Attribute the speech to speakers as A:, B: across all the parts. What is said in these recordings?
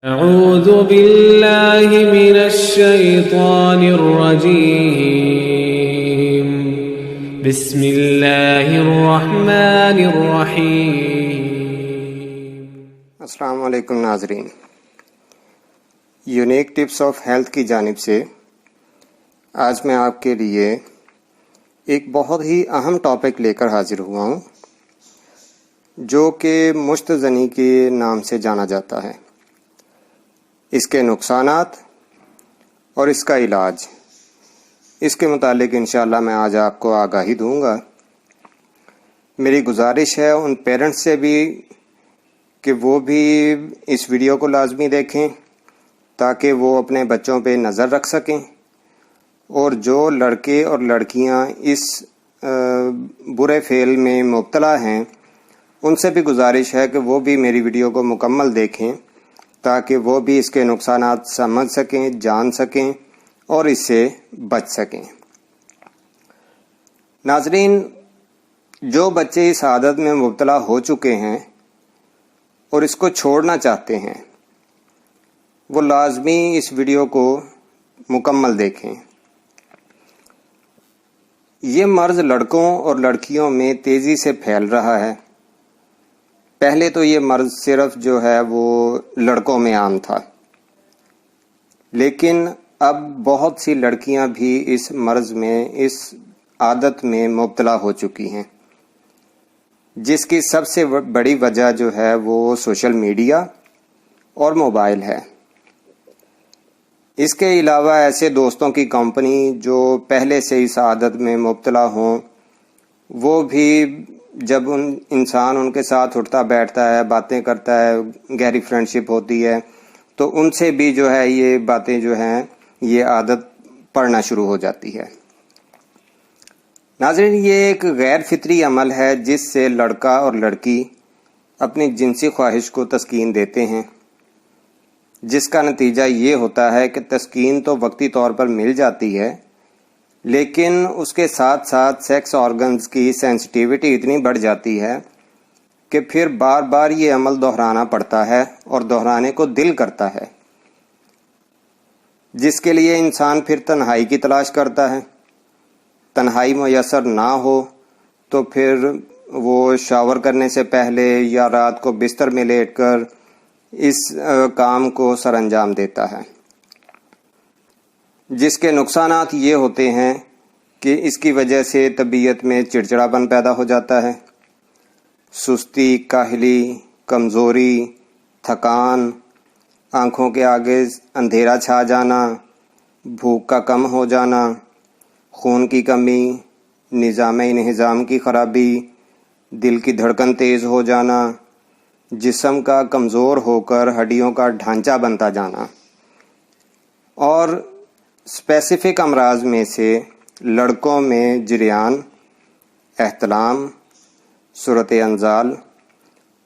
A: اعوذ باللہ من الشیطان الرجیم بسم اللہ الرحمن الرحیم۔
B: السلام علیکم ناظرین، یونیک ٹپس آف ہیلتھ کی جانب سے آج میں آپ کے لیے ایک بہت ہی اہم ٹاپک لے کر حاضر ہوا ہوں جو کہ مشت زنی کے نام سے جانا جاتا ہے۔ اس کے نقصانات اور اس کا علاج، اس کے متعلق انشاءاللہ میں آج آپ کو آگاہی دوں گا۔ میری گزارش ہے ان پیرنٹس سے بھی کہ وہ بھی اس ویڈیو کو لازمی دیکھیں تاکہ وہ اپنے بچوں پہ نظر رکھ سکیں، اور جو لڑکے اور لڑکیاں اس برے فعل میں مبتلا ہیں ان سے بھی گزارش ہے کہ وہ بھی میری ویڈیو کو مکمل دیکھیں تاکہ وہ بھی اس کے نقصانات سمجھ سکیں، جان سکیں اور اس سے بچ سکیں۔ ناظرین، جو بچے اس عادت میں مبتلا ہو چکے ہیں اور اس کو چھوڑنا چاہتے ہیں وہ لازمی اس ویڈیو کو مکمل دیکھیں۔ یہ مرض لڑکوں اور لڑکیوں میں تیزی سے پھیل رہا ہے۔ پہلے تو یہ مرض صرف جو ہے وہ لڑکوں میں عام تھا، لیکن اب بہت سی لڑکیاں بھی اس مرض میں، اس عادت میں مبتلا ہو چکی ہیں، جس کی سب سے بڑی وجہ جو ہے وہ سوشل میڈیا اور موبائل ہے۔ اس کے علاوہ ایسے دوستوں کی کمپنی جو پہلے سے اس عادت میں مبتلا ہوں، وہ بھی جب انسان ان کے ساتھ اٹھتا بیٹھتا ہے، باتیں کرتا ہے، گہری فرینڈشپ ہوتی ہے، تو ان سے بھی جو ہے یہ باتیں جو ہیں یہ عادت پڑنا شروع ہو جاتی ہے۔ ناظرین، یہ ایک غیر فطری عمل ہے جس سے لڑکا اور لڑکی اپنی جنسی خواہش کو تسکین دیتے ہیں، جس کا نتیجہ یہ ہوتا ہے کہ تسکین تو وقتی طور پر مل جاتی ہے، لیکن اس کے ساتھ ساتھ سیکس آرگنز کی سینسٹیوٹی اتنی بڑھ جاتی ہے کہ پھر بار بار یہ عمل دہرانا پڑتا ہے اور دہرانے کو دل کرتا ہے، جس کے لیے انسان پھر تنہائی کی تلاش کرتا ہے۔ تنہائی میسر نہ ہو تو پھر وہ شاور کرنے سے پہلے یا رات کو بستر میں لیٹ کر اس کام کو سر انجام دیتا ہے، جس کے نقصانات یہ ہوتے ہیں کہ اس کی وجہ سے طبیعت میں چڑچڑاپن پیدا ہو جاتا ہے، سستی، کاہلی، کمزوری، تھکان، آنکھوں کے آگے اندھیرا چھا جانا، بھوک کا کم ہو جانا، خون کی کمی، نظام انہضام کی خرابی، دل کی دھڑکن تیز ہو جانا، جسم کا کمزور ہو کر ہڈیوں کا ڈھانچہ بنتا جانا، اور اسپیسیفک امراض میں سے لڑکوں میں جریان، احتلام، صورت انزال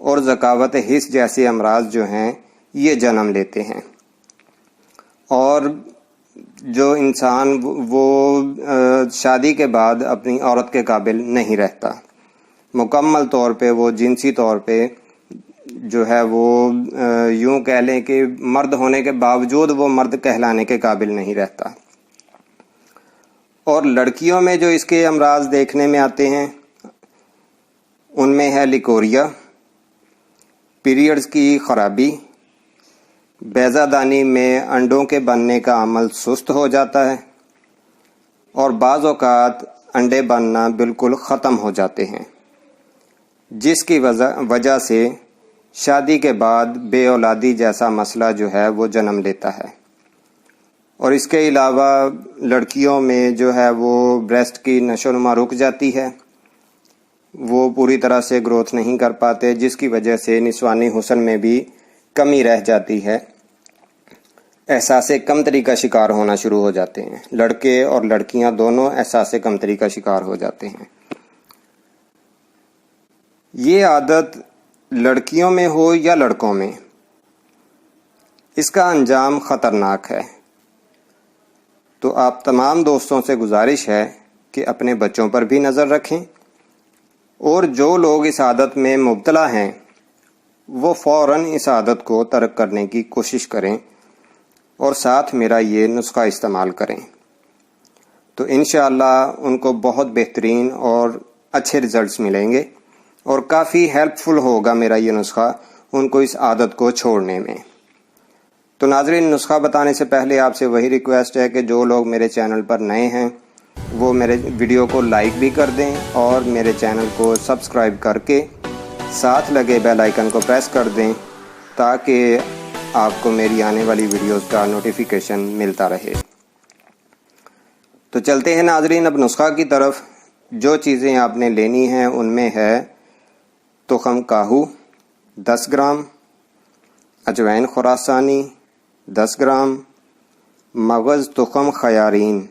B: اور ذکاوت حس جیسے امراض جو ہیں یہ جنم لیتے ہیں، اور جو انسان وہ شادی کے بعد اپنی عورت کے قابل نہیں رہتا، مکمل طور پہ وہ جنسی طور پہ جو ہے وہ یوں کہہ لیں کہ مرد ہونے کے باوجود وہ مرد کہلانے کے قابل نہیں رہتا۔ اور لڑکیوں میں جو اس کے امراض دیکھنے میں آتے ہیں ان میں ہے لیکوریا، پیریڈز کی خرابی، بیضہ دانی میں انڈوں کے بننے کا عمل سست ہو جاتا ہے، اور بعض اوقات انڈے بننا بالکل ختم ہو جاتے ہیں، جس کی وجہ سے شادی کے بعد بے اولادی جیسا مسئلہ جو ہے وہ جنم لیتا ہے۔ اور اس کے علاوہ لڑکیوں میں جو ہے وہ بریسٹ کی نشو و نما رک جاتی ہے، وہ پوری طرح سے گروتھ نہیں کر پاتے، جس کی وجہ سے نسوانی حسن میں بھی کمی رہ جاتی ہے، احساس کمتری کا شکار ہونا شروع ہو جاتے ہیں۔ لڑکے اور لڑکیاں دونوں احساس کمتری کا شکار ہو جاتے ہیں۔ یہ عادت لڑکیوں میں ہو یا لڑکوں میں، اس کا انجام خطرناک ہے۔ تو آپ تمام دوستوں سے گزارش ہے کہ اپنے بچوں پر بھی نظر رکھیں، اور جو لوگ اس عادت میں مبتلا ہیں وہ فوراً اس عادت کو ترک کرنے کی کوشش کریں اور ساتھ میرا یہ نسخہ استعمال کریں، تو انشاءاللہ ان کو بہت بہترین اور اچھے رزلٹس ملیں گے اور کافی ہیلپ فل ہوگا میرا یہ نسخہ ان کو اس عادت کو چھوڑنے میں۔ تو ناظرین، نسخہ بتانے سے پہلے آپ سے وہی ریکویسٹ ہے کہ جو لوگ میرے چینل پر نئے ہیں وہ میرے ویڈیو کو لائک بھی کر دیں اور میرے چینل کو سبسکرائب کر کے ساتھ لگے بیل آئیکن کو پریس کر دیں تاکہ آپ کو میری آنے والی ویڈیوز کا نوٹیفیکیشن ملتا رہے۔ تو چلتے ہیں ناظرین اب نسخہ کی طرف۔ جو چیزیں آپ نے لینی ہیں ان میں ہے تخم کاہو 10 گرام، اجوائن خراسانی 10 گرام، مغز تخم خیارین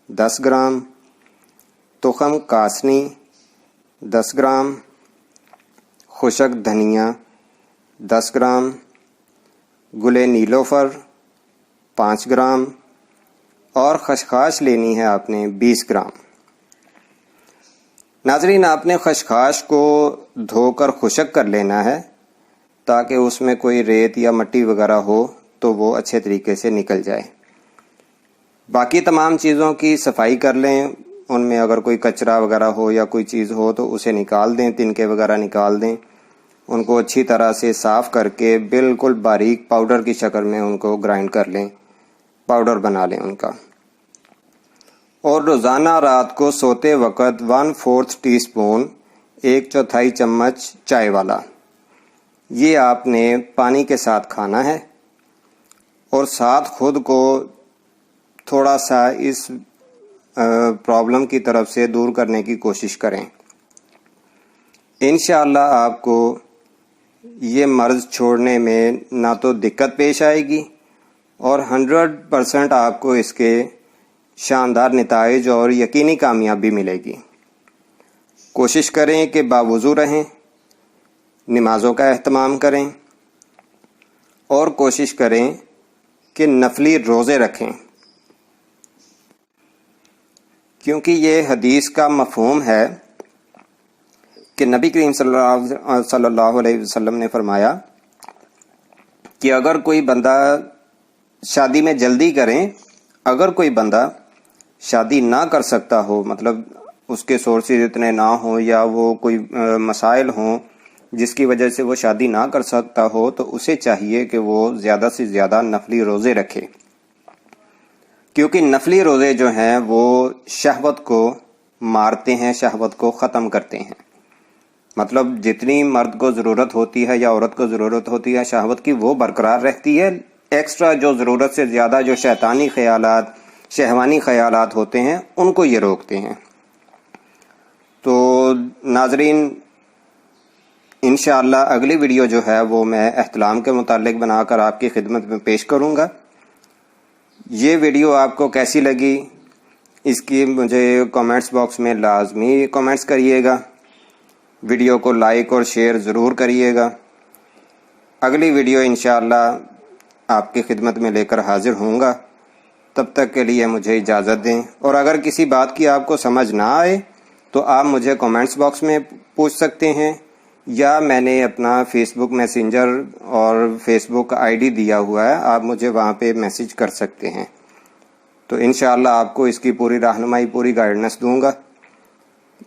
B: 10 گرام، تخم کاسنی 10 گرام، خشک دھنیا 10 گرام، گل نیلوفر 5 گرام اور خشخاش لینی ہے آپ نے 20 گرام۔ ناظرین، آپ نے خشخاش کو دھو کر خشک کر لینا ہے تاکہ اس میں کوئی ریت یا مٹی وغیرہ ہو تو وہ اچھے طریقے سے نکل جائے۔ باقی تمام چیزوں کی صفائی کر لیں، ان میں اگر کوئی کچرا وغیرہ ہو یا کوئی چیز ہو تو اسے نکال دیں، تنکے وغیرہ نکال دیں، ان کو اچھی طرح سے صاف کر کے بالکل باریک پاؤڈر کی شکل میں ان کو گرائنڈ کر لیں، پاؤڈر بنا لیں ان کا۔ اور روزانہ رات کو سوتے وقت 1/4 ٹی اسپون 1/4 چمچ چائے والا یہ آپ نے پانی کے ساتھ کھانا ہے اور ساتھ خود کو تھوڑا سا اس پرابلم کی طرف سے دور کرنے کی کوشش کریں۔ انشاءاللہ آپ کو یہ مرض چھوڑنے میں نہ تو دقت پیش آئے گی اور 100% آپ کو اس کے شاندار نتائج اور یقینی کامیابی ملے گی۔ کوشش کریں کہ باوضو رہیں، نمازوں کا اہتمام کریں اور کوشش کریں کہ نفلی روزے رکھیں، کیونکہ یہ حدیث کا مفہوم ہے کہ نبی کریم صلی اللہ علیہ وسلم نے فرمایا کہ اگر کوئی بندہ شادی میں جلدی کریں، اگر کوئی بندہ شادی نہ کر سکتا ہو، مطلب اس کے سورسز اتنے نہ ہوں یا وہ کوئی مسائل ہوں جس کی وجہ سے وہ شادی نہ کر سکتا ہو، تو اسے چاہیے کہ وہ زیادہ سے زیادہ نفلی روزے رکھے، کیونکہ نفلی روزے جو ہیں وہ شہوت کو مارتے ہیں، شہوت کو ختم کرتے ہیں۔ مطلب جتنی مرد کو ضرورت ہوتی ہے یا عورت کو ضرورت ہوتی ہے شہوت کی، وہ برقرار رہتی ہے، ایکسٹرا جو ضرورت سے زیادہ جو شیطانی خیالات، شہوانی خیالات ہوتے ہیں ان کو یہ روکتے ہیں۔ تو ناظرین، انشاءاللہ اگلی ویڈیو جو ہے وہ میں احتلام کے متعلق بنا کر آپ کی خدمت میں پیش کروں گا۔ یہ ویڈیو آپ کو کیسی لگی اس کی مجھے کامنٹس باکس میں لازمی کامنٹس کریے گا، ویڈیو کو لائک اور شیئر ضرور کریے گا۔ اگلی ویڈیو انشاءاللہ آپ کی خدمت میں لے کر حاضر ہوں گا، تب تک کے لیے مجھے اجازت دیں۔ اور اگر کسی بات کی آپ کو سمجھ نہ آئے تو آپ مجھے کامنٹس باکس میں پوچھ سکتے ہیں، یا میں نے اپنا فیس بک میسنجر اور فیس بک آئی ڈی دیا ہوا ہے، آپ مجھے وہاں پہ میسج کر سکتے ہیں۔ تو انشاءاللہ آپ کو اس کی پوری رہنمائی، پوری گائیڈنس دوں گا۔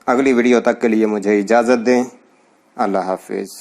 B: اگلی ویڈیو تک کے لیے مجھے اجازت دیں۔ اللہ حافظ۔